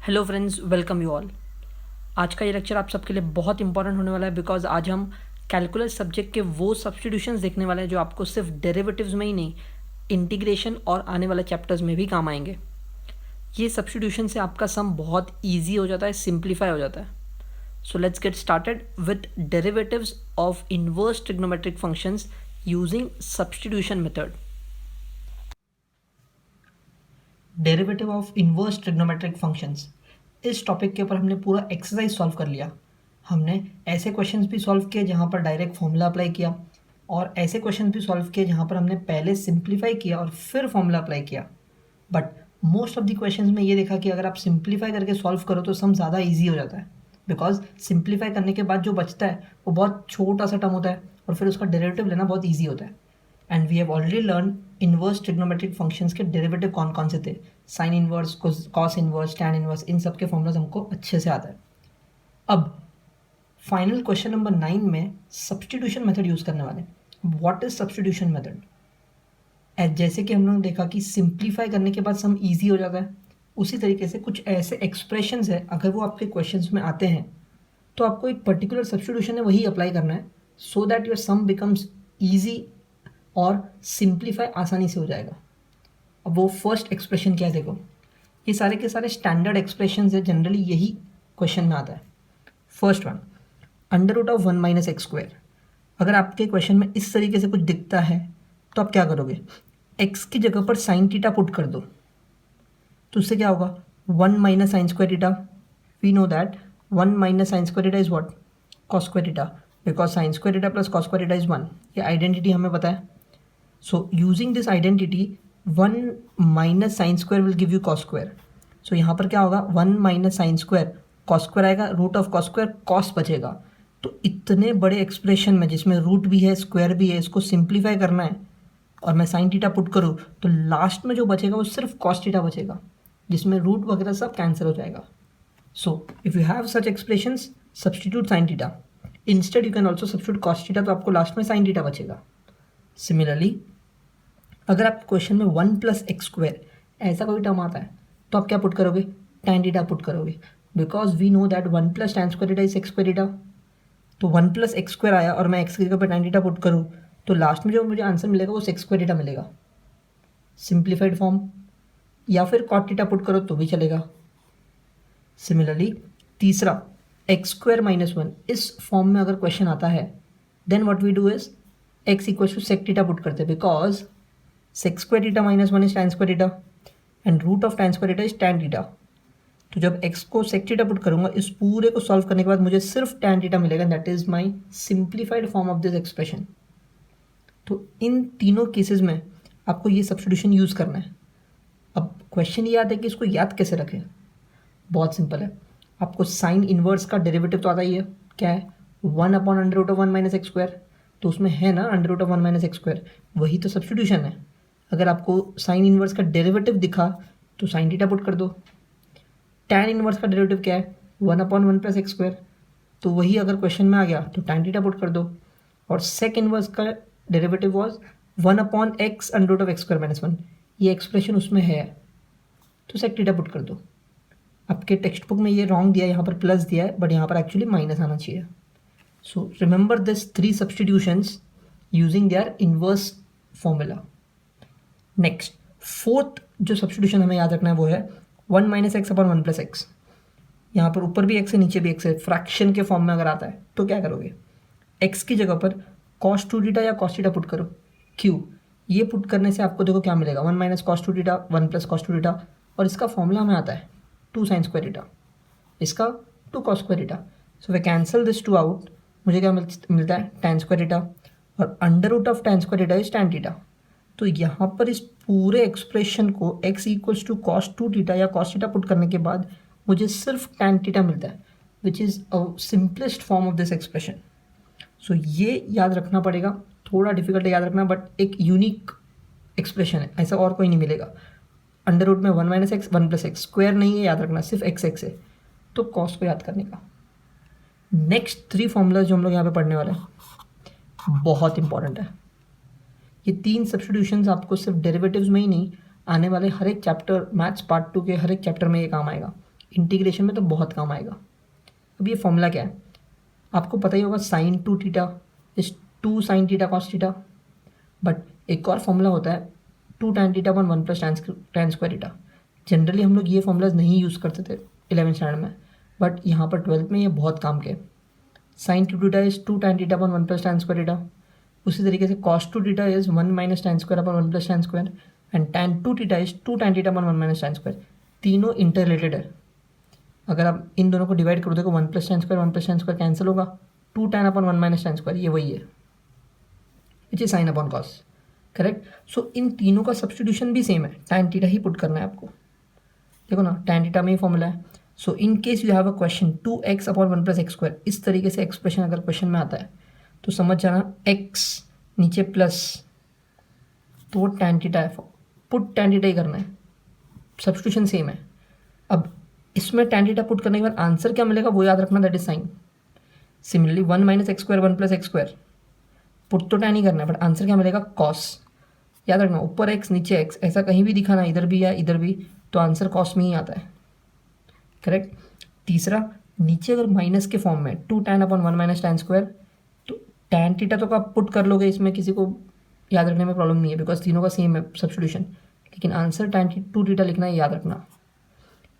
Hello friends, welcome you all. आज का ये लेक्चर आप सबके लिए बहुत इंपॉर्टेंट होने वाला है बिकॉज आज हम कैलकुलस सब्जेक्ट के वो सब्स्टिट्यूशंस देखने वाले हैं जो आपको सिर्फ डेरिवेटिव्स में ही नहीं, इंटीग्रेशन और आने वाले चैप्टर्स में भी काम आएंगे। ये सब्स्टिट्यूशन से आपका सम बहुत ईजी हो जाता है, सिंप्लीफाई हो जाता है। So let's get started with derivatives of inverse trigonometric functions using substitution method. Derivative of inverse trigonometric functions, इस टॉपिक के ऊपर हमने पूरा एक्सरसाइज सॉल्व कर लिया। हमने ऐसे क्वेश्चंस भी सॉल्व किए जहाँ पर डायरेक्ट फॉर्मूला अप्लाई किया, और ऐसे क्वेश्चन भी सॉल्व किए जहाँ पर हमने पहले सिंप्लीफाई किया और फिर फॉर्मूला अप्लाई किया। But most of the questions में ये देखा कि अगर आप सिंप्लीफाई करके सॉल्व करो तो सम ज़्यादा ईजी हो जाता है, बिकॉज सिंप्लीफाई करने के बाद जो बचता है वो बहुत छोटा सा टर्म होता है और फिर उसका डेरिवेटिव लेना बहुत ईजी होता है। And we have already learn inverse trigonometric functions के डेरिवेटिव कौन कौन से थे। Sine inverse, cos inverse, tan inverse, इन सब के फॉर्मूलाज हमको अच्छे से आता है। अब फाइनल क्वेश्चन नंबर 9 में सब्स्टिट्यूशन मेथड यूज़ करने वाले। What is substitution method? जैसे कि हम लोगों ने देखा कि सिंप्लीफाई करने के बाद सम ईजी हो जाता है, उसी तरीके से कुछ ऐसे एक्सप्रेशंस है अगर वो आपके क्वेश्चंस में आते हैं तो आपको एक पर्टिकुलर सब्स्टिट्यूशन है वही अप्लाई करना है, so that your some becomes easy और सिंप्लीफाई आसानी से हो जाएगा। अब वो फर्स्ट एक्सप्रेशन क्या है, देखो ये सारे के सारे स्टैंडर्ड एक्सप्रेशन है, जनरली यही क्वेश्चन में आता है। First one, under root of 1 minus x square. अगर आपके क्वेश्चन में इस तरीके से कुछ दिखता है तो आप क्या करोगे, एक्स की जगह पर साइन टीटा पुट कर दो, तो उससे क्या होगा 1 minus sine square theta. We know that 1 minus sine square theta is what, cos square theta, because sine square theta plus cos square theta is 1। ये आइडेंटिटी हमें पता है। So using this identity 1 minus sine square will give you cos square. So यहाँ पर क्या होगा 1 minus sine square, cos square आएगा, root of cos square cos बचेगा। तो इतने बड़े एक्सप्रेशन में जिसमें रूट भी है स्क्वायर भी है, इसको सिंप्लीफाई करना है और मैं साइन टीटा पुट करूँ तो लास्ट में जो बचेगा वो सिर्फ कॉस टीटा बचेगा, जिसमें रूट वगैरह सब कैंसिल हो जाएगा। So if you have such expressions, substitute sine theta. Instead you can also substitute cos theta, तो आपको लास्ट में साइन टीटा बचेगा। सिमिलरली अगर आप क्वेश्चन में 1 प्लस एक्स स्क्वायर ऐसा कोई टर्म आता है तो आप क्या पुट करोगे, टैन टीटा पुट करोगे, because we know that 1 plus tan square theta is x square theta. तो 1 प्लस एक्स स्क्वायर आया और मैं एक्स की जगह पर टैन टीटा पुट करूँ तो लास्ट में जो मुझे आंसर मिलेगा वो एक्स स्क्वायर टीटा मिलेगा, सिंप्लीफाइड फॉर्म। या फिर कॉट टीटा पुट करो तो भी चलेगा। सिमिलरली तीसरा, एक्स स्क्वायर माइनस 1, इस फॉर्म में अगर क्वेश्चन आता है then what we do is x equal to sec theta put करते हैं, because sec square theta minus 1 is tan square theta and root of tan square theta is tan theta. तो जब x को सेक theta put करूंगा, इस पूरे को solve करने के बाद मुझे सिर्फ टैन टीटा मिलेगा, that is my simplified form of this expression. तो इन तीनों केसेस में आपको ये सब्स्टिट्यूशन यूज़ करना है। अब क्वेश्चन ये आता है कि इसको याद कैसे रखें। बहुत सिंपल है, आपको साइन इनवर्स का डेरिवेटिव तो आता ही है, क्या है 1 upon under root of 1 minus x square, तो उसमें है ना under root of 1 minus x square, वही तो सब्स्टिट्यूशन है। अगर आपको साइन इनवर्स का डेरिवेटिव दिखा तो साइन टीटा पुट कर दो। टैन इनवर्स का डेरिवेटिव क्या है 1 अपॉन 1 प्लस एक्स स्क्वायर, तो वही अगर क्वेश्चन में आ गया तो टैन टीटा पुट कर दो। और सेक इनवर्स का derivative was 1 upon x under root of x square minus 1, ये एक्सप्रेशन उसमें है तो सेक टीटा पुट कर दो। आपके टेक्स्ट बुक में ये रॉन्ग दिया है, यहाँ पर प्लस दिया है बट यहाँ पर एक्चुअली माइनस आना चाहिए। So remember this 3 substitutions using their inverse formula. Next fourth जो सब्स्टिट्यूशन हमें याद रखना है वो है 1 minus x upon 1 plus x. यहाँ पर ऊपर भी एक्स है नीचे भी एक्स है, फ्रैक्शन के फॉर्म में अगर आता है तो क्या करोगे, एक्स की जगह पर कॉस 2 टीटा या कॉस टीटा पुट करो। क्यों, ये पुट करने से आपको देखो क्या मिलेगा 1 minus cos 2 theta 1 plus cos 2 theta, और इसका फॉर्मूला हमें आता है 2 साइन स्क्वायर टीटा, इसका 2 cos square theta. So we cancel this 2 out, मुझे क्या मिलता है टैन स्क्वायर टीटा, और under root of tan square theta is tan theta. तो यहाँ पर इस पूरे एक्सप्रेशन को x equals to cos 2 theta या कॉस टीटा पुट करने के बाद मुझे सिर्फ टैन टीटा मिलता है, which is a simplest form of this expression. So ये याद रखना पड़ेगा, थोड़ा डिफिकल्ट है याद रखना बट एक यूनिक एक्सप्रेशन है, ऐसा और कोई नहीं मिलेगा। अंडर रूट में 1 minus x 1 plus x, square नहीं है याद रखना, सिर्फ एक्स है, तो कॉस को याद करने का। नेक्स्ट 3 फॉर्मूलाज जो हम लोग यहाँ पे पढ़ने वाले हैं बहुत इंपॉर्टेंट है। ये 3 सब्स्टिट्यूशंस आपको सिर्फ डेरिवेटिव्स में ही नहीं, आने वाले हर एक चैप्टर मैथ्स पार्ट 2 के हर एक चैप्टर में ये काम आएगा। इंटीग्रेशन में तो बहुत काम आएगा। अब ये फॉर्मूला क्या है, आपको पता ही होगा, sine 2 theta is 2 sine theta cos theta. But एक और फॉर्मूला होता है 2 tan theta upon 1 plus tan square theta. Generally हम लोग ये फॉर्मूलाज नहीं यूज़ करते थे 11th स्टैंडर्ड में, बट यहाँ पर 12th में ये बहुत काम के। Sine 2 theta is 2 tan theta upon 1 plus tan square theta. उसी तरीके से cos 2 theta is 1 minus tan square upon 1 plus tan square, and tan 2 theta is 2 tan theta upon 1 minus tan square. तीनों inter related है। अगर आप इन दोनों को divide करो देखो 1 प्लस tan स्क्वायर कैंसिल होगा, 2 tan upon 1 minus tan square, ये वही है which is sine upon cos. Correct. So इन तीनों का सब्सटीट्यूशन भी सेम है, tan थीटा ही पुट करना है आपको। देखो ना, tan थीटा में ही फॉर्मूला है। So in case you have a question 2x upon 1 plus x square, इस तरीके से एक्सप्रेशन अगर क्वेश्चन में आता है तो समझ जाना x नीचे प्लस तो वो tan थीटा है, पुट tan थीटा ही करना है, सब्सटीट्यूशन सेम है। अब इसमें tan थीटा पुट करने के बाद आंसर क्या मिलेगा वो याद रखना, that is sign. Similarly 1 minus x square 1 plus x square, put तो tan ही करना है बट आंसर क्या मिलेगा, कॉस। याद रखना ऊपर x नीचे x, ऐसा कहीं भी दिखाना इधर भी या इधर भी तो आंसर कॉस में ही आता है। करेक्ट। तीसरा, नीचे अगर माइनस के फॉर्म में 2 tan upon 1 minus tan square, तो tan थीटा तो आप पुट कर लोगे, इसमें किसी को याद रखने में प्रॉब्लम नहीं है बिकॉज तीनों का सेम है सब्सटीट्यूशन। लेकिन आंसर tan 2 थीटा लिखना है, याद रखना।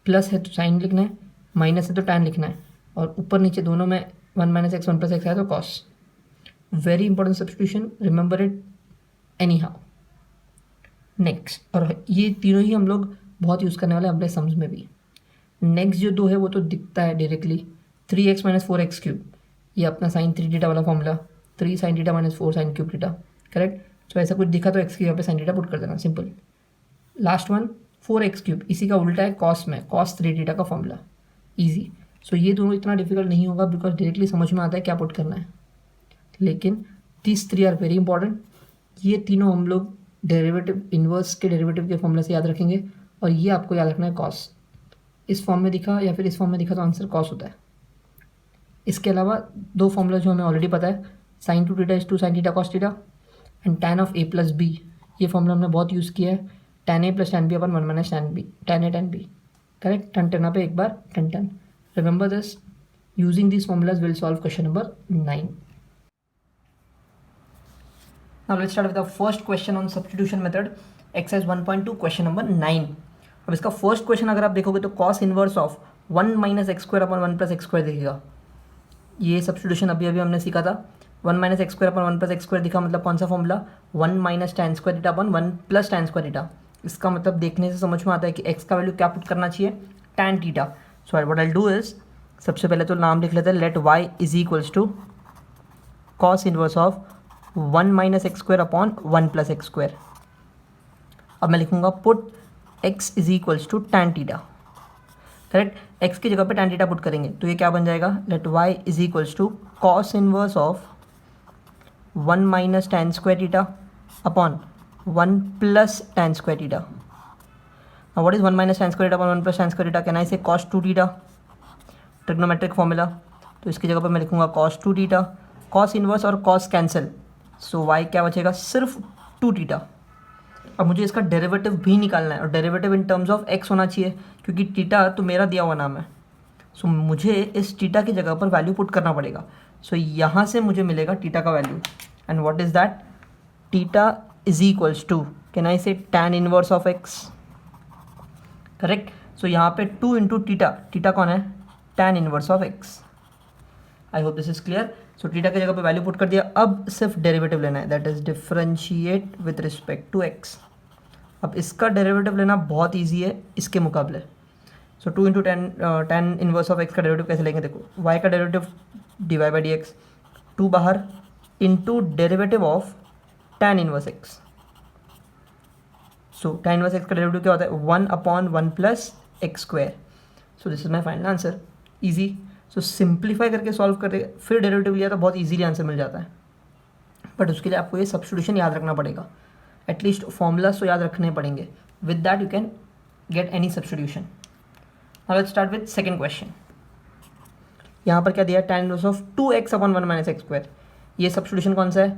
प्लस है तो साइन लिखना है, माइनस है तो tan लिखना है, और ऊपर नीचे दोनों में 1 माइनस एक्स 1 प्लस एक्स है तो cos. Very important substitution, remember it any how. Next, और ये तीनों ही हम लोग बहुत यूज़ करने वाले हैं अपने सम्स में भी। नेक्स्ट जो दो है वो तो दिखता है directly, 3x minus 4x cube, ये अपना साइन 3 थीटा वाला formula, 3 sine theta minus 4 sine cube theta. Correct. So ऐसा कुछ दिखा तो x की यहाँ पे साइन थीटा पुट कर देना, simple. Last one 4x cube, इसी का उल्टा है कॉस में, कॉस 3 थीटा का फॉर्मूला, ईजी। सो ये दोनों इतना डिफिकल्ट नहीं होगा बिकॉज डायरेक्टली समझ में आता है क्या पुट करना है। लेकिन दिस 3 आर वेरी इंपॉर्टेंट। ये तीनों हम लोग डेरिवेटिव, इन्वर्स के डेरिवेटिव के फॉर्मूला से याद रखेंगे, और ये आपको याद रखना है कॉस। इस फॉर्म में दिखा या फिर इस फॉर्म में दिखा तो आंसर कॉस होता है। इसके अलावा दो फॉर्मूला जो हमें ऑलरेडी पता है, sine 2 theta is 2 sine theta cos theta, and tan of a plus B, ये फॉर्मूला हमने बहुत यूज़ किया है, tan a plus tan b upon 1 minus tan b, tan a tan b। Correct. टन टना पे एक बार टन टन, remember this. Using this formulas will solve question number 9। Now let's start with the first question on substitution method, exercise 1.2 question number 9। अब इसका first question अगर आप देखोगे तो cos inverse of 1 minus x square upon 1 plus x square दिखेगा। ये substitution अभी हमने सीखा था। 1 minus x square upon 1 plus x square दिखा, मतलब कौन सा formula, 1 minus tan square theta upon 1 plus tan square theta. इसका मतलब देखने से समझ में आता है कि x का वैल्यू क्या पुट करना चाहिए, tan theta. So what I do is, सबसे पहले तो नाम लिख लेते हैं, let y is equals to cos inverse of 1 minus x square upon 1 plus x square. अब मैं लिखूंगा put x is equals to tan theta. Correct. x की जगह पे tan थीटा पुट करेंगे तो ये क्या बन जाएगा, let y is equals to cos inverse of 1 minus tan square theta upon 1 plus tan square theta. Now what is 1 minus tan square theta upon 1 plus tan square theta, can I say cos 2 theta, trigonometric formula. तो इसकी जगह पे मैं लिखूंगा cos 2 theta, cos inverse और cos cancel, सो y क्या बचेगा, सिर्फ 2 थीटा। अब मुझे इसका डेरिवेटिव भी निकालना है, और derivative in terms of x होना चाहिए क्योंकि थीटा तो मेरा दिया हुआ नाम है। सो मुझे इस थीटा की जगह पर वैल्यू पुट करना पड़ेगा। सो यहाँ से मुझे मिलेगा थीटा का value, and what is that, theta is equals to, can I say tan inverse of x। Correct. So यहाँ पे 2 इंटू थीटा, थीटा कौन है, tan inverse of x। I hope this is clear. So theta की जगह पे value put कर दिया, अब सिर्फ डेरिवेटिव लेना है, that is differentiate with respect to x। अब इसका डेरिवेटिव लेना बहुत ईजी है इसके मुकाबले। सो 2 into tan inverse of x का डेरिवेटिव कैसे लेंगे, देखो y का derivative dy by D x, 2 बाहर into derivative of tan inverse x। So tan inverse x का डेरिवेटिव क्या होता है, 1 upon 1 plus x square. So this is my final answer, easy. So simplify करके सॉल्व करके फिर derivative लिया तो बहुत इजीली आंसर मिल जाता है, बट उसके लिए आपको ये सब्स्टिट्यूशन याद रखना पड़ेगा, एटलीस्ट फॉर्मूलाज तो याद रखने पड़ेंगे। With that you can get any substitution. Now let's start with second question. यहाँ पर क्या दिया, tan inverse of 2x upon 1 minus x square. ये सब्स्टिट्यूशन कौन सा है,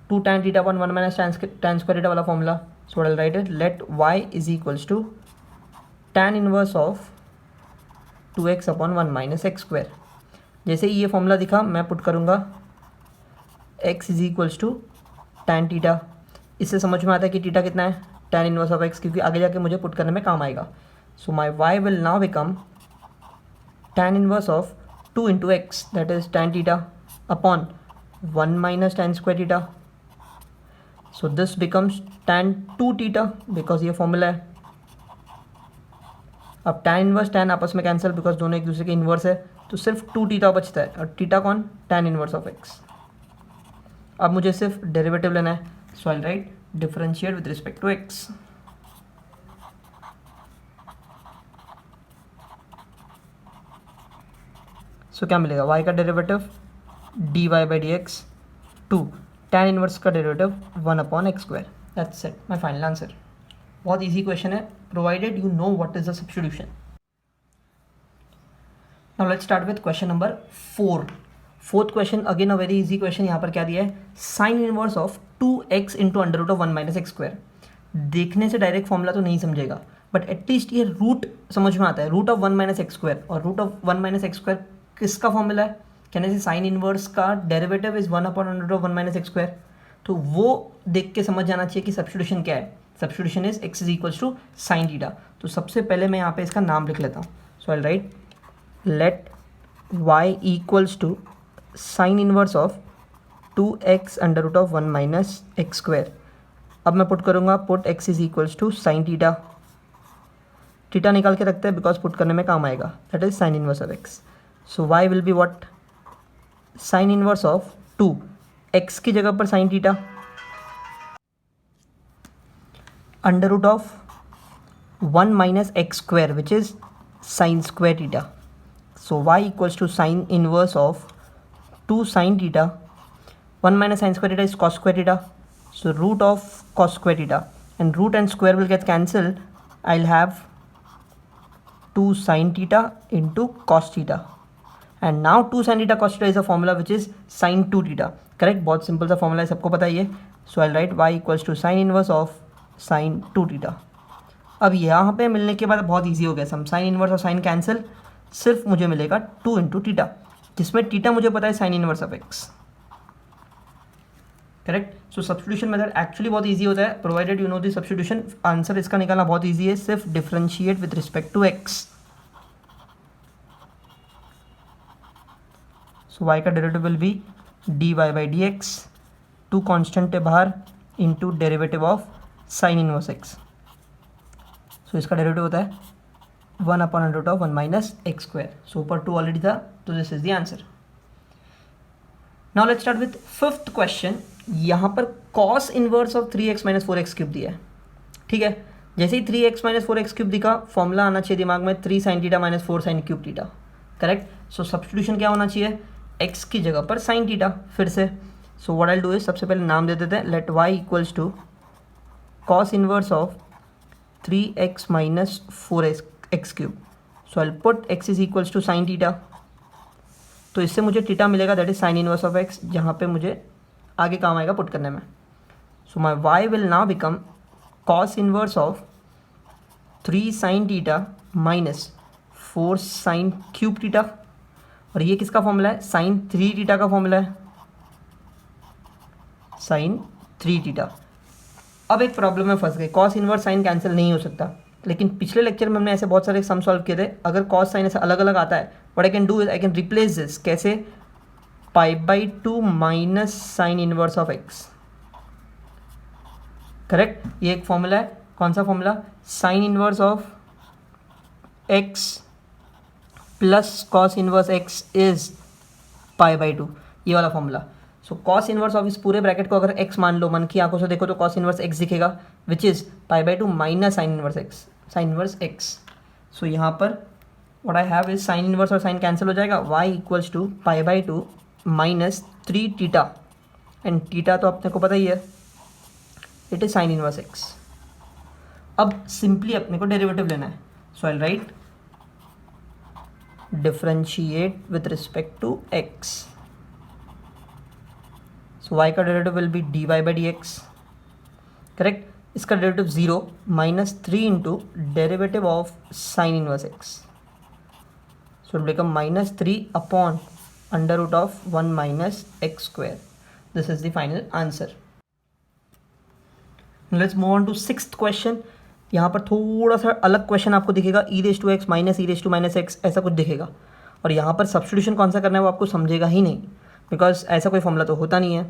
2 tan theta upon 1 minus tan square theta वाला formula. So I will write it, let y is equals to tan inverse of 2x upon 1 minus x square. जैसे ही ये formula दिखा मैं पुट करूँगा x is equals to tan theta. इससे समझ में आता है कि थीटा कितना है, tan इनवर्स ऑफ x, क्योंकि आगे जाके मुझे पुट करने में काम आएगा। सो माई y will now become tan inverse of 2 into x that is tan theta upon 1 minus tan square theta. So this becomes tan 2 theta because ये फॉर्मूला है। अब tan इनवर्स tan आपस में कैंसिल बिकॉज दोनों एक दूसरे के इन्वर्स है, तो सिर्फ 2 थीटा बचता है। और थीटा कौन, tan इनवर्स ऑफ x। अब मुझे सिर्फ डेरिवेटिव लेना है, so I write differentiate with respect to x। So क्या मिलेगा, y का derivative dy by D x to tan inverse का derivative 1 upon x square. That's it, my final answer. बहुत ईजी क्वेश्चन है, provided you know what is the substitution. Now let's start with question number 4। Fourth question again a very easy question. यहाँ पर क्या दिया है, sine inverse of 2x into under root of 1 minus x square. देखने से direct formula तो नहीं समझेगा, बट एटलीस्ट ये रूट समझ में आता है, root of 1 minus x square. और root of 1 minus x square किसका फॉर्मूला है, कहने से साइन इनवर्स का derivative is 1 upon under root of 1 minus x square. तो वो देख के समझ जाना चाहिए कि सब्स्टिट्यूशन क्या है। Substitution is x is equals to sine theta. तो सबसे पहले मैं यहाँ पे इसका नाम लिख लेता हूँ। So I write let y equals to sine inverse of 2x under root of 1 minus x square. अब मैं पुट करूँगा, put x is equals to sine theta. Theta निकाल के रखते हैं बिकॉज पुट करने में काम आएगा, that is sine inverse of x। So y will be what, sine inverse of 2 x की जगह पर sine theta under root of 1 minus x square which is sine square theta. So y equals to sine inverse of 2 sin theta, 1 minus sin square theta is cos square theta, so root of cos square theta, and root and square will get cancelled. I'll have 2 sin theta into cos theta, and now 2 sin theta cos theta is a formula which is sin 2 theta, correct? बहुत simple सा formula है, सबको पता ही है। So I write y equals to sine inverse of sine 2 theta. अब यहाँ पे मिलने के बाद बहुत ईजी हो गया सम, साइन इनवर्स और साइन कैंसिल, सिर्फ मुझे मिलेगा 2 इंटू थीटा, जिसमें थीटा मुझे पता है sine inverse of x, correct? So substitution method actually बहुत इजी होता है, provided you know the substitution. Answer इसका निकालना बहुत इजी है, सिर्फ differentiate with respect to x। So y का derivative will be dy by D x, two constant है बाहर, into derivative of sine inverse x। So इसका डेरिवेटिव होता है 1 upon under root of 1 minus x square. So ऊपर 2 already था, तो this is the answer. Now let's start with fifth question. यहाँ पर cos inverse of 3x minus 4x cube दिया है, ठीक है? जैसे ही 3x माइनस 4x क्यूब दिखा, फॉर्मूला आना चाहिए दिमाग में 3 sine theta minus 4 sine cube theta, correct? So substitution क्या होना चाहिए, x की जगह पर साइन थीटा फिर से। So what I do is, सबसे पहले नाम दे देते हैं, let y equals to cos inverse of 3x minus 4x cube. So I put x is equals to sine theta, तो इससे मुझे थीटा मिलेगा that is sine inverse of x, जहाँ पे मुझे आगे काम आएगा पुट करने में। सो माई y will now become cos inverse of 3 sine theta minus 4 sine cube theta. और ये किसका फॉर्मूला है, साइन 3 थीटा का फॉर्मूला है, साइन 3 थीटा। अब एक प्रॉब्लम में फंस गए, कॉस इनवर्स साइन कैंसिल नहीं हो सकता, लेकिन पिछले लेक्चर में हमने ऐसे बहुत सारे सम सॉल्व किए थे। अगर कॉस साइन ऐसे अलग अलग आता है, what I can do is I can replace this, कैसे, pi by 2 minus sine inverse of x, correct? ये एक फॉर्मूला है, कौन सा formula, sine inverse of x plus cos inverse x is pi by 2, ये वाला formula. So cos inverse of इस पूरे ब्रैकेट को अगर x मान लो, मन की आंखों से देखो तो कॉस इनवर्स x दिखेगा, which is pi by 2 minus sine inverse x, sine inverse x। So यहाँ पर what I have is sine inverse और साइन कैंसिल हो जाएगा, y equals to pi by 2 minus 3 theta, and theta तो अपने को पता ही है, it is sine inverse x। अब सिंपली अपने को डेरिवेटिव लेना है, so I write differentiate with respect to x। So y का derivative will be dy by D x, correct? इसका derivative 0 minus 3 into derivative of sine inverse x। So it will become minus 3 upon under root of 1 minus x square. This is the final answer. Let's move on to sixth question. यहाँ पर थोड़ा सा अलग question आपको दिखेगा, e raise to x minus e raise to minus x ऐसा कुछ दिखेगा, और यहाँ पर सब्स्टिट्यूशन कौन सा करना है वो आपको समझेगा ही नहीं, बिकॉज ऐसा कोई फॉर्मूला तो होता नहीं है।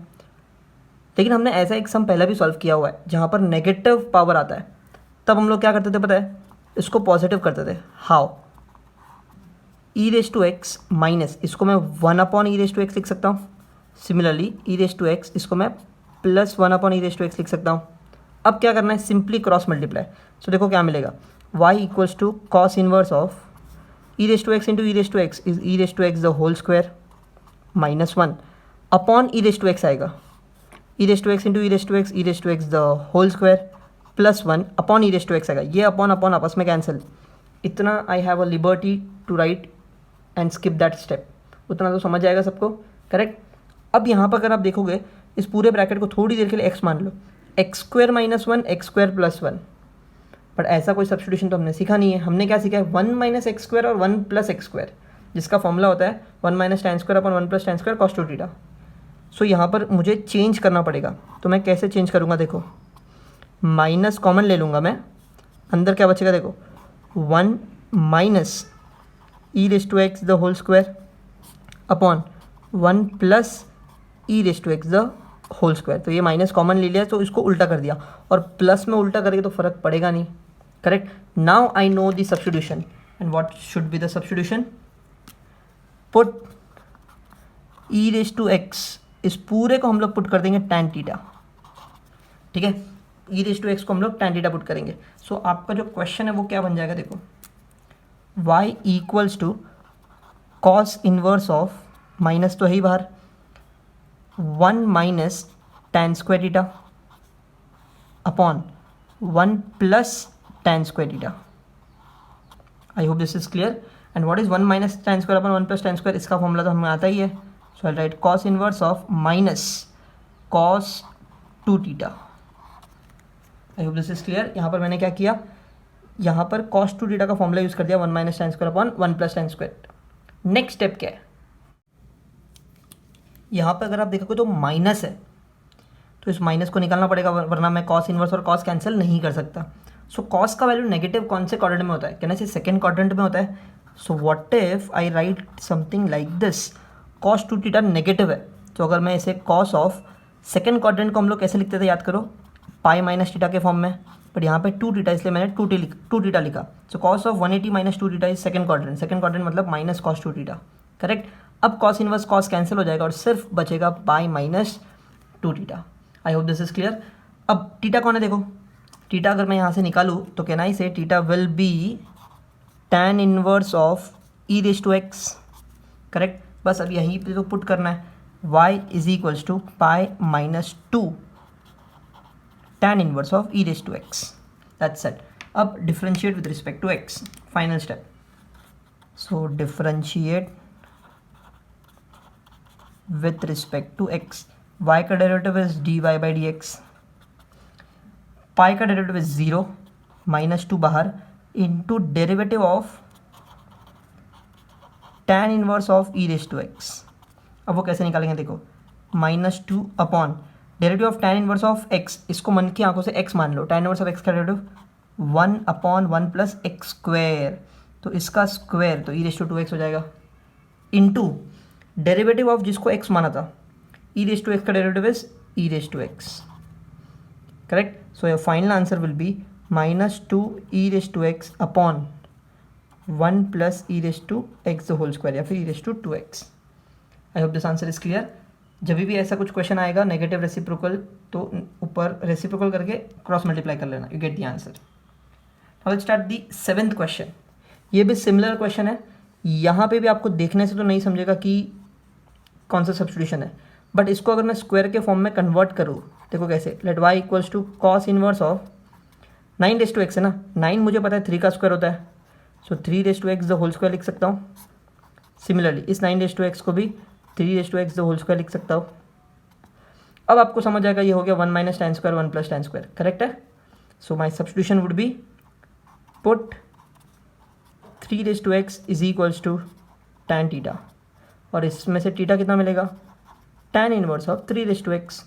लेकिन हमने ऐसा एक सम पहले भी सॉल्व किया हुआ है जहाँ पर नेगेटिव पावर आता है, तब हम लोग क्या करते थे पता है, इसको पॉजिटिव करते थे। How? E raise to x minus, इसको मैं 1 upon e raise to x लिख सकता हूँ। Similarly e raise to x, इसको मैं plus 1 upon e raise to x लिख सकता हूँ। अब क्या करना है, सिंपली क्रॉस मल्टीप्लाई। सो देखो क्या मिलेगा, y equals to cos inverse of e raise to x into e raise to x is e raise to x the whole square minus 1 upon e raise to x आएगा, e raise to x into e raise to x the whole square plus 1 upon e raise to x आएगा। ये upon upon आपस में cancel, इतना I have a liberty to write and skip that step, उतना तो समझ आएगा सबको, करेक्ट। अब यहाँ पर अगर आप देखोगे इस पूरे ब्रैकेट को थोड़ी देर के लिए x मान लो, x square minus 1 x square plus 1, but ऐसा कोई सब्स्टिट्यूशन तो हमने सीखा नहीं है। हमने क्या सीखा है, 1 माइनस एक्स स्क्वायर और 1 प्लस एक्स स्क्वायर, जिसका फॉर्मूला होता है 1 minus tan square upon 1 plus tan square cos 2 theta. So यहाँ पर मुझे चेंज करना पड़ेगा, तो मैं कैसे चेंज करूँगा, देखो माइनस कॉमन ले लूँगा मैं, अंदर क्या बचेगा देखो 1 minus e raise to x the whole square upon 1 plus e raise to x the whole square. तो ये माइनस कॉमन ले लिया तो इसको उल्टा कर दिया, और प्लस में उल्टा करेंगे तो फर्क पड़ेगा नहीं, correct. Now I know the substitution and what should be the substitution, put e raise to x, इस पूरे को हम लोग पुट कर देंगे tan थीटा, ठीक है। ई रेज टू एक्स को हम लोग tan थीटा पुट करेंगे। सो आपका जो क्वेश्चन है वो क्या बन जाएगा, देखो y equals to cos inverse of, minus तो है ही बाहर, 1 minus tan square theta upon 1 plus tan square theta. I hope this is clear. And what is 1 minus tan square upon 1 plus tan square, इसका formula तो हमें आता ही है। So I write cos inverse of minus cos 2 theta. I hope this is clear. यहाँ पर मैंने क्या किया, यहाँ पर cos 2 थीटा का फॉर्मूला यूज़ कर दिया, 1 minus tan square upon 1 plus tan square. Next step क्या है, यहाँ पर अगर आप देखोगे तो माइनस है, तो इस माइनस को निकालना पड़ेगा, वरना मैं कॉस इनवर्स और कॉस कैंसिल नहीं कर सकता। सो कॉस का वैल्यू नेगेटिव कौन से क्वाड्रेंट में होता है, कहना चाहिए सेकंड क्वाड्रेंट में होता है। So what if I right something like this, cos 2 theta negative है, तो अगर मैं इसे कॉस ऑफ सेकंड क्वाड्रेंट को हम लोग कैसे लिखते थे, याद करो, पाई माइनस थीटा के फॉर्म में, बट यहाँ पे 2 थीटा इसलिए मैंने 2 थीटा लिखा। So cos of 180 minus 2 theta is second quadrant मतलब माइनस कॉस 2 थीटा, करेक्ट। अब कॉस इनवर्स कॉस कैंसिल हो जाएगा और सिर्फ बचेगा पाई minus 2 theta. I hope this is clear. अब थीटा कौन है, देखो थीटा अगर मैं यहाँ से निकालूँ तो कहना ही से theta will be tan inverse of e raise to x, correct. बस अब यहीं पे तो पुट करना है, y is equals to pi minus 2 tan inverse of e raise to x, that's it. अब differentiate with respect to x, final step. So differentiate with respect to x, y का derivative is dy by dx, pi का derivative is 0, minus 2 बाहर, into derivative of tan inverse of e raise to x. अब वो कैसे निकालेंगे, देखो minus 2 upon derivative of tan inverse of x, इसको मन की आंखों से x मान लो, tan इनवर्स ऑफ x का derivative 1 upon 1 plus x square, तो इसका स्क्वायर तो ई रेज टू 2x हो जाएगा, इंटू डेरिवेटिव ऑफ जिसको x माना था, ई रेज टू एक्स का derivative is e raise to x, correct. So your final answer will be minus 2 e raise to x upon 1 plus e raise to x the whole square, या फिर e raise to 2x। I hope this answer is clear. जब भी ऐसा कुछ question आएगा negative reciprocal, तो ऊपर reciprocal करके क्रॉस मल्टीप्लाई कर लेना, you get the answer. Now let's start the 7th question. ये भी सिमिलर क्वेश्चन है, यहाँ पे भी आपको देखने से तो नहीं समझेगा कि कौन सा सब्स्टिट्यूशन है, बट इसको अगर मैं स्क्वायर के फॉर्म में कन्वर्ट करूँ, देखो कैसे, let y equals to cos inverse of 9 raise to x है ना, 9 मुझे पता है 3 का स्क्वायर होता है, so 3 raise to x the whole square लिख सकता हूँ। सिमिलरली इस 9 रेज टू एक्स को भी 3 raise to x the whole square लिख सकता हूँ। अब आपको समझ आएगा, ये हो गया 1 minus tan square 1 plus tan square, correct है। So my substitution would be put 3 raise to x is equals to tan theta, और इसमें से थीटा कितना मिलेगा, tan inverse of 3/x.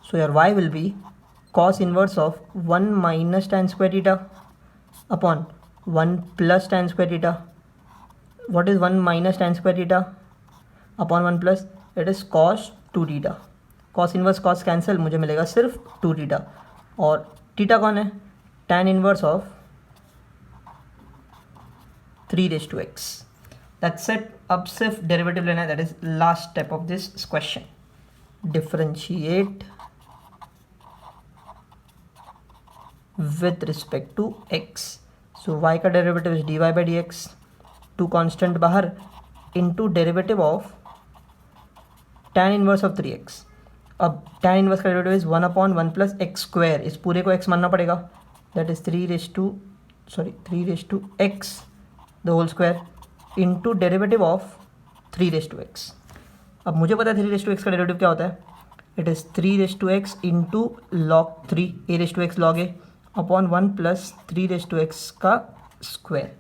So your y will be cos inverse of 1 minus tan square theta upon 1 plus tan square theta. What is 1 minus tan square theta upon 1 plus, it is cos 2 theta. cos inverse cos cancel, मुझे मिलेगा सिर्फ 2 theta. और theta कौन है, tan inverse of 3/x. That's it. अब सिर्फ derivative लेना है, that is last step of this question. Differentiate with respect to x. So y का derivative is dy by dx, two constant बाहर, into derivative of tan inverse of 3x. अब tan inverse का derivative is 1/1 plus x square, इस पूरे को x मानना पड़ेगा, that is 3/x the whole square into derivative of 3/x. अब मुझे पता है 3/x का डेरिवेटिव क्या होता है, it is 3/x into log 3 a/x log a upon 1 plus 3/x का square.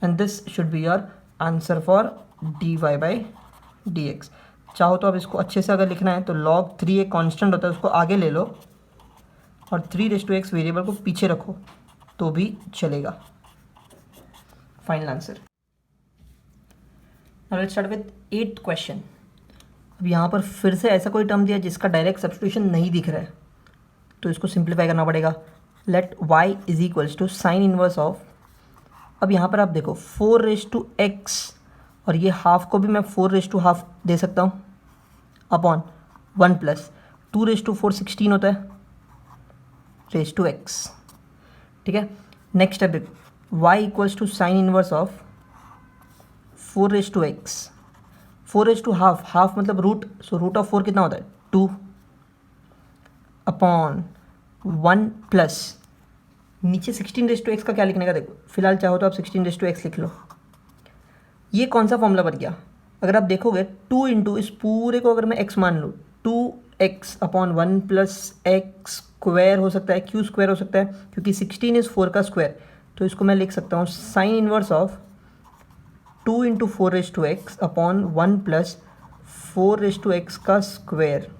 And this should be your answer for dy by dx. चाहो तो अब इसको अच्छे से अगर लिखना है तो log 3 एक कांस्टेंट होता है, उसको आगे ले लो और 3/x वेरिएबल को पीछे रखो तो भी चलेगा. Final answer. Now let's start with 8th question. अब यहाँ पर फिर से ऐसा कोई टर्म दिया जिसका डायरेक्ट सब्स्टिट्यूशन नहीं दिख रहा है, तो इसको सिंप्लीफाई करना पड़ेगा. Let y is equals to sine inverse of, अब यहाँ पर आप देखो 4/x, और ये हाफ को भी मैं 4/½ दे सकता हूँ अपॉन 1 प्लस 2/4 16 होता है x. ठीक है. नेक्स्ट स्टेप देखो, y equals to sine inverse of 4/x, 4/½ half मतलब रूट, सो रूट ऑफ 4 कितना होता है 2 अपॉन 1 प्लस, नीचे 16/x का क्या लिखने का देखो, फिलहाल चाहो तो आप 16/x लिख लो. ये कौन सा फॉर्मूला बन गया, अगर आप देखोगे 2 इंटू इस पूरे को अगर मैं x मान लूँ, 2x upon 1 plus x square हो सकता है, क्यू स्क्वायर हो सकता है, क्योंकि 16 इज 4 का स्क्वायर, तो इसको मैं लिख सकता हूँ sign inverse of 2 into 4/x upon 1 plus 4/x का स्क्वायर,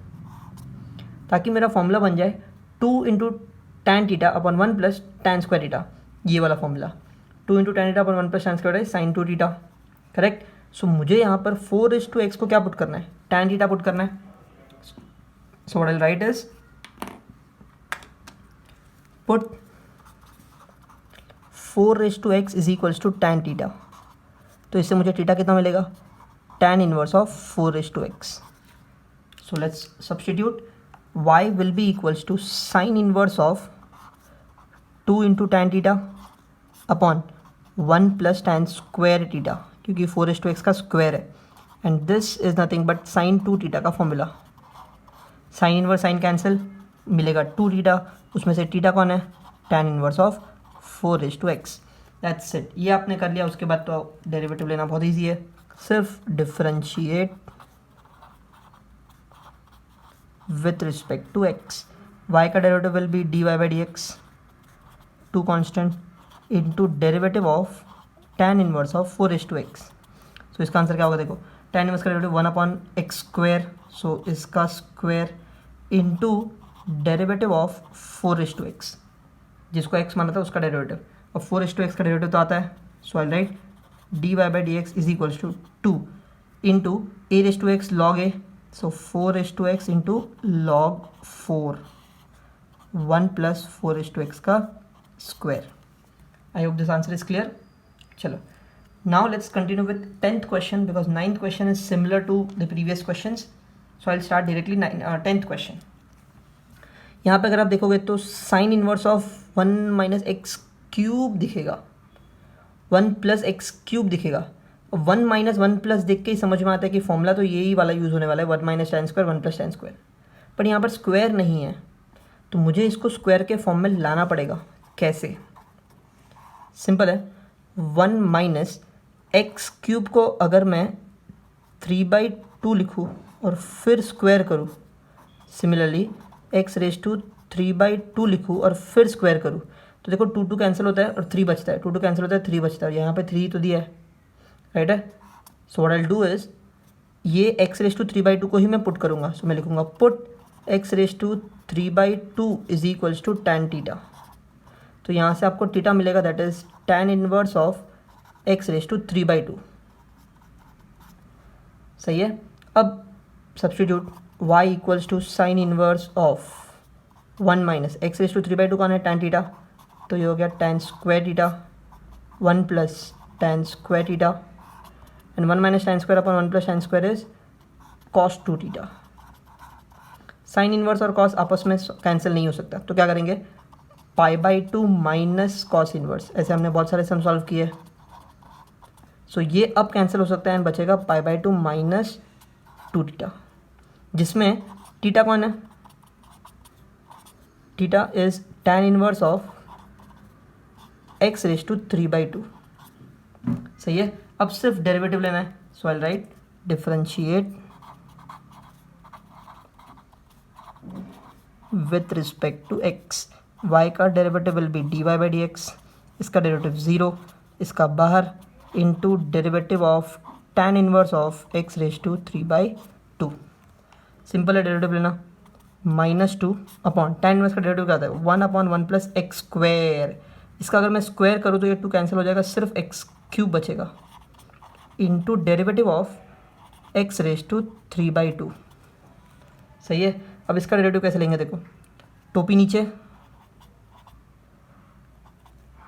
ताकि मेरा फॉर्मूला बन जाए 2 into tan theta upon 1 plus tan square theta. ये वाला formula 2 into tan theta upon 1 plus tan square है साइन 2 थीटा. करेक्ट. सो मुझे यहाँ पर 4/x को क्या पुट करना है, tan थीटा पुट करना है. So what I will write is put 4/x is equals to tan theta. तो इससे मुझे थीटा कितना मिलेगा, tan inverse of 4/x. So let's substitute, y will be equals to sin inverse of 2 into tan theta upon 1 plus tan square theta, क्योंकि 4/x का square है, and this is nothing but sin 2 theta का formula. Sine inverse sine cancel, मिलेगा 2 theta, उसमें से theta कौन है, tan inverse of 4/x. That's it. ये आपने कर लिया. उसके बाद तो डेरिवेटिव लेना बहुत ईजी है, सिर्फ differentiate with respect to x. y का derivative will be dy by dx, two constant, into derivative of tan inverse of 4/x. So इसका आंसर क्या होगा, देखो tan इनवर्स का डेरिवेटिव 1/x स्क्वायर, सो इसका square into derivative of 4/x, जिसको x माना था उसका डेरिवेटिव, और 4/x का डेरिवेटिव तो आता है, so I write dy by dx is equals to 2 into a/x log a, so 4/x into log 4, 1 plus 4/x का square. I hope this answer is clear. चलो, now let's continue with 10th question, because 9th question is similar to the previous questions. So I will start directly 10th question. यहाँ पे अगर आप देखोगे तो sine inverse of 1 minus x cube दिखेगा, 1 plus x cube दिखेगा. 1 minus 1 plus देख के ही समझ में आता है कि फॉर्मूला तो यही वाला यूज़ होने वाला है, 1 minus tan square 1 plus tan square. पर यहाँ पर स्क्वायर नहीं है, तो मुझे इसको स्क्वायर के फॉर्म में लाना पड़ेगा. कैसे? सिंपल है. 1 माइनस एक्स क्यूब को अगर मैं 3/2 लिखूँ और फिर स्क्वायर करूँ, सिमिलरली एक्स रेज टू 3/2 लिखूँ और फिर स्क्वायर करूँ, तो देखो 2 कैंसिल होता है और 3 बचता है, 2 कैंसिल होता है 3 बचता है, यहाँ पे 3 तो दिया है, राइट है। So what I do is ये x⁻³ को ही मैं पुट करूँगा। सो मैं लिखूँगा put x⁻³ is equals to tan theta. तो यहाँ से आपको थीटा मिलेगा, that is tan inverse of x⁻³/2। सही है। अब substitute y equals to sine inverse of 1 minus x⁻³ कौन है, tan थीटा, तो ये हो गया tan square theta 1 plus tan square theta and 1 minus tan square upon 1 plus tan square is cos 2 theta. Sign inverse और cos आपस में cancel नहीं हो सकता, तो क्या करेंगे, π/2 माइनस कॉस इनवर्स। ऐसे हमने बहुत सारे सम सॉल्व किए। सो ये अब कैंसिल हो सकता है एंड बचेगा π/2 माइनस 2 थीटा, जिसमें थीटा कौन है, theta is tan inverse of x⁻³ सही है। अब सिर्फ डेरिवेटिव लेना है। So I write differentiate with respect to x। y का डेरिवेटिव विल बी dy/dx, इसका डेरिवेटिव 0, इसका बाहर into derivative of tan inverse of x⁻³ simple है डेरिवेटिव लेना, -2 अपॉन tan इनवर्स का डेरिवेटिव क्या आता है 1/1 प्लस एक्स स्क्वायर। इसका अगर मैं स्क्वायर करूँ तो ये 2 कैंसिल हो जाएगा, सिर्फ x³ बचेगा इनटू डेरिवेटिव ऑफ x⁻³ सही है। अब इसका डेरिवेटिव कैसे लेंगे, देखो टोपी नीचे,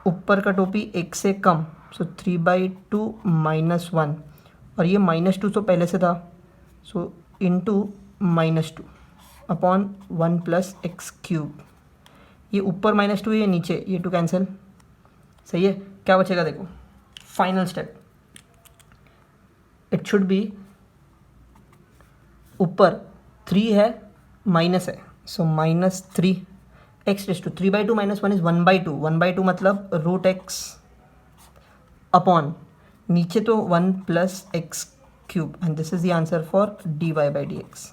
ऊपर का टोपी 1 से कम, सो 3/2 माइनस 1 और ये -2 तो पहले से था, सो इनटू -2 अपॉन 1 प्लस x³। ये ऊपर -2 ये नीचे, ये 2 कैंसिल सही है। क्या बचेगा देखो, final step, it should be ऊपर 3 है माइनस है, सो -3 x⁻³ माइनस 1 इज 1/2, 1/2 मतलब √x अपॉन नीचे तो 1 plus x³ and this is the answer for dy/dx।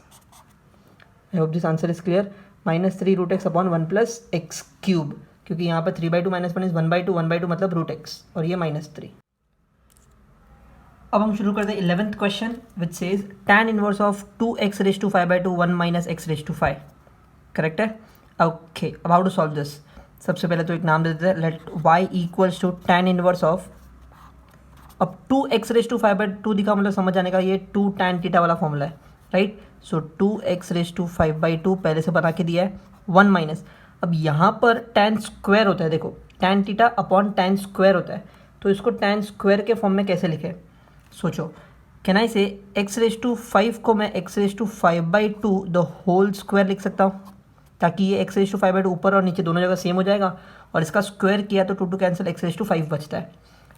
I hope this answer is clear. -3 √x upon 1 plus x³, क्योंकि यहाँ पर 3/2 minus 1 is 1/2, 1/2 मतलब √x और ये -3। अब हम शुरू करते हैं 11th question which says tan inverse of 2x⁵ 1 minus x⁵। Correct है। ओके, अब हाउ टू सॉल्व दिस। सबसे पहले तो एक नाम दे देते हैं, let y equals to tan inverse of, अब 2x⁵ दिखा मतलब समझ आने का, ये 2 tan थीटा वाला फॉर्मूला है, राइट। सो 2x⁵ पहले से बना के दिया है 1 माइनस, अब यहाँ पर tan स्क्वायर होता है, देखो tan theta upon tan square होता है, तो इसको tan स्क्वायर के फॉर्म में कैसे लिखे, सोचो। कैन आई से x⁵ को मैं x⁵2 द होल स्क्वायर लिख सकता हूँ, ताकि ये x⁵2 ऊपर और नीचे दोनों जगह सेम हो जाएगा, और इसका स्क्वायर किया तो 2 कैंसिल x⁵5 बचता है।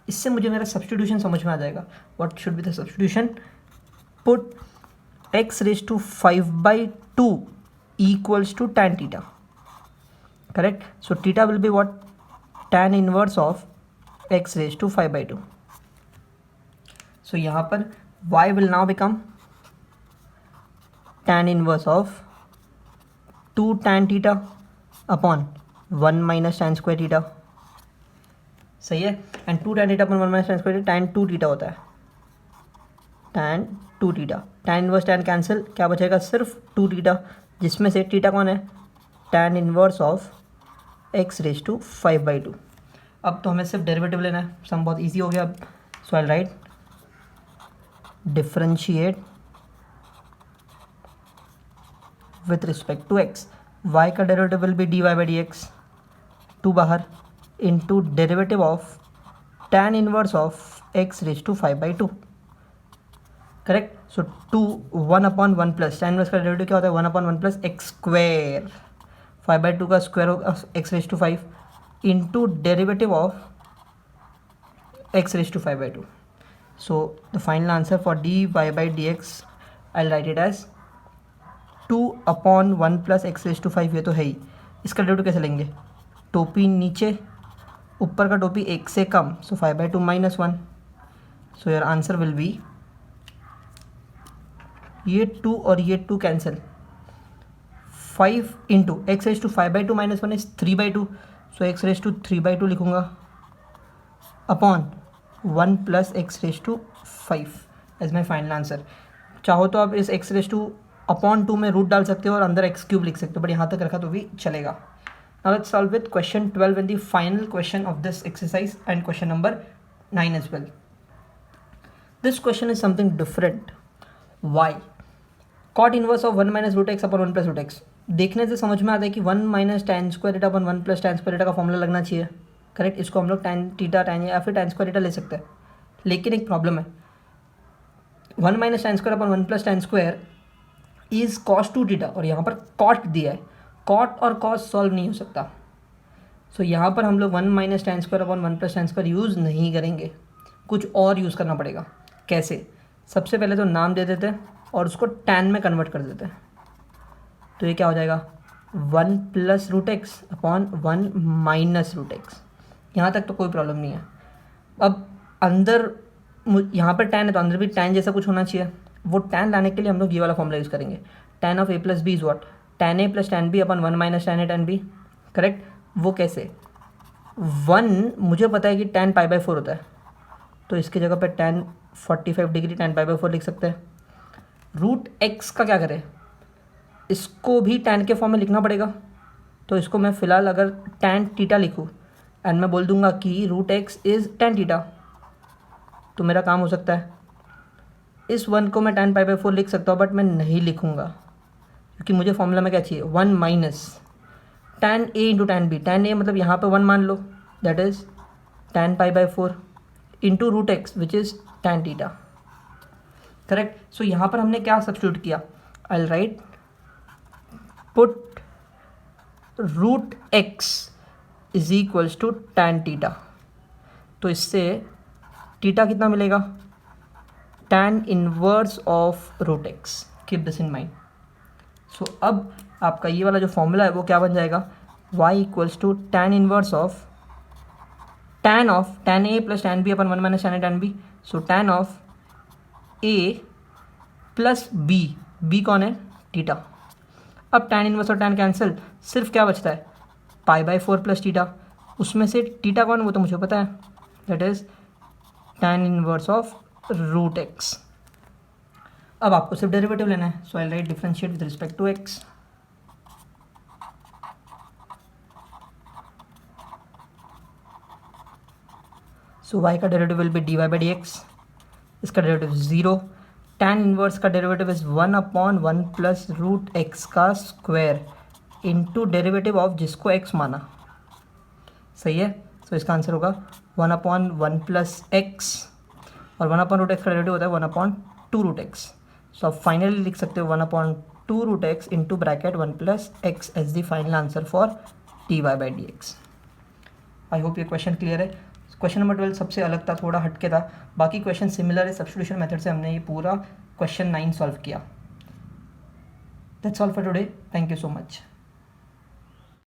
इससे मुझे मेरा सब्स्टिट्यूशन समझ में आ जाएगा। What should be the substitution, put x⁵5/2 equals to tan theta, correct. So theta will be what, tan inverse of x⁵5/2। So यहाँ पर y will now become tan inverse of 2 tan theta upon 1 minus tan square theta, सही है। And 2 tan theta upon 1 minus tan square theta tan 2 theta होता है, tan 2 theta, tan inverse tan cancel, क्या बचेगा सिर्फ 2 theta, जिसमें से theta कौन है, tan इनवर्स ऑफ x⁵5/2। अब तो हमें सिर्फ डेरिवेटिव लेना है, सम बहुत ईजी हो गया अब। So I write differentiate with respect to x। y का डेरिवेटिव विल बी dy/dx, 2 बाहर into derivative of tan inverse of x⁵5/2, correct. So 2 1/1 plus tan inverse का डेरिवेटिव क्या होता है 1/1 प्लस एक्स स्क्वायर, 5/2 का स्क्वायर होगा x⁵5 into derivative of x⁵5/2। So the final answer for dy/dx I'll write it as 2/1 plus x⁵5, ये तो है ही। इसका डेरिवेटिव कैसे लेंगे, टोपी नीचे, ऊपर का टोपी 1 से कम, so 5/2 minus 1। So your answer will be, ये 2 और ये 2 cancel, 5 into x⁵5/2 minus 1 is 3/2, so x⁵3/2 लिखूँगा upon 1 plus x raise to 5 as my final answer. चाहो तो आप इस एक्स रेज टू अपॉन 2 में रूट डाल सकते हो और अंदर एक्स क्यूब लिख सकते हो, बट यहाँ तक रखा तो भी चलेगा। Now let's solve with question 12 and the final question of this exercise and question number 9 as well. This question is something different. Y cot inverse of 1 minus root x upon 1 plus root x. देखने से समझ में आता है कि 1 minus tan square theta upon 1 plus tan square theta का formula लगना चाहिए, करेक्ट। इसको हम लोग tan थीटा tan या फिर tan स्क्वायर थीटा ले सकते हैं, लेकिन एक प्रॉब्लम है। 1 minus tan square upon 1 plus tan square is cos 2 theta और यहाँ पर cot दिया है। cot और cos सॉल्व नहीं हो सकता, सो यहाँ पर हम लोग 1 minus tan square upon 1 plus tan square use नहीं करेंगे, कुछ और यूज़ करना पड़ेगा। कैसे? सबसे पहले तो नाम दे देते हैं और उसको tan में कन्वर्ट कर देते हैं, तो ये क्या हो जाएगा 1 plus root x upon 1 minus root x. यहाँ तक तो कोई प्रॉब्लम नहीं है। अब अंदर यहाँ पर tan है तो अंदर भी tan जैसा कुछ होना चाहिए। वो tan लाने के लिए हम लोग ये वाला फॉर्मूला यूज़ करेंगे। tan of a plus b is what, tan a plus tan b upon 1 minus tan a tan b, correct. वो कैसे? 1 मुझे पता है कि tan पाई बाई 4 होता है, तो इसकी जगह पर tan 45 degree tan pi by 4 लिख सकते हैं। रूट एक्स का क्या करें, इसको भी tan के फॉर्म में लिखना पड़ेगा, तो इसको मैं फ़िलहाल अगर tan थीटा लिखूँ एंड मैं बोल दूंगा कि root x is tan theta, तो मेरा काम हो सकता है। इस 1 को मैं tan पाई बाई 4 लिख सकता हूँ, बट मैं नहीं लिखूँगा क्योंकि मुझे फॉर्मूला में क्या चाहिए 1 minus tan a into tan b। tan a मतलब यहाँ पे 1 मान लो, that is tan pi by 4 into root x which is tan theta, correct. So यहाँ पर हमने क्या सब्स्टिट्यूट किया, I write put root x is equals to tan theta. तो इससे थीटा कितना मिलेगा, tan inverse of root x. Keep this in mind. So अब आपका ये वाला जो फॉर्मूला है वो क्या बन जाएगा, y equals to tan inverse of tan a plus tan b upon 1 minus tan a tan b। So tan of a plus b कौन है, थीटा। अब tan इनवर्स और tan कैंसिल, सिर्फ क्या बचता है पाई बाई 4 प्लस थीटा। उसमें से थीटा कौन है वो तो मुझे पता है, that is tan inverse of root x. अब आपको सिर्फ डेरिवेटिव लेना है, so I write differentiate with respect to x. So y का derivative will be dy by D x, इसका डेरिवेटिव 0। tan इनवर्स का derivative is 1 upon 1 plus root x का square into derivative of जिसको x माना, सही है। सो इसका answer होगा 1 अपॉन 1 प्लस एक्स, और 1 अपॉन रूट एक्स का डेरिवेटिव होता है 1 अपॉन 2 रूट एक्स। सो आप फाइनली लिख सकते हो 1 upon 2 root x into bracket 1 plus x as the final answer for dy by D x. I hope ये क्वेश्चन क्लियर है। क्वेश्चन नंबर 12 सबसे अलग था, थोड़ा हटके था, बाकी क्वेश्चन सिमिलर है। सब्स्टिट्यूशन मेथड से हमने ये पूरा क्वेश्चन 9 सॉल्व किया। That's all for today, thank you so much.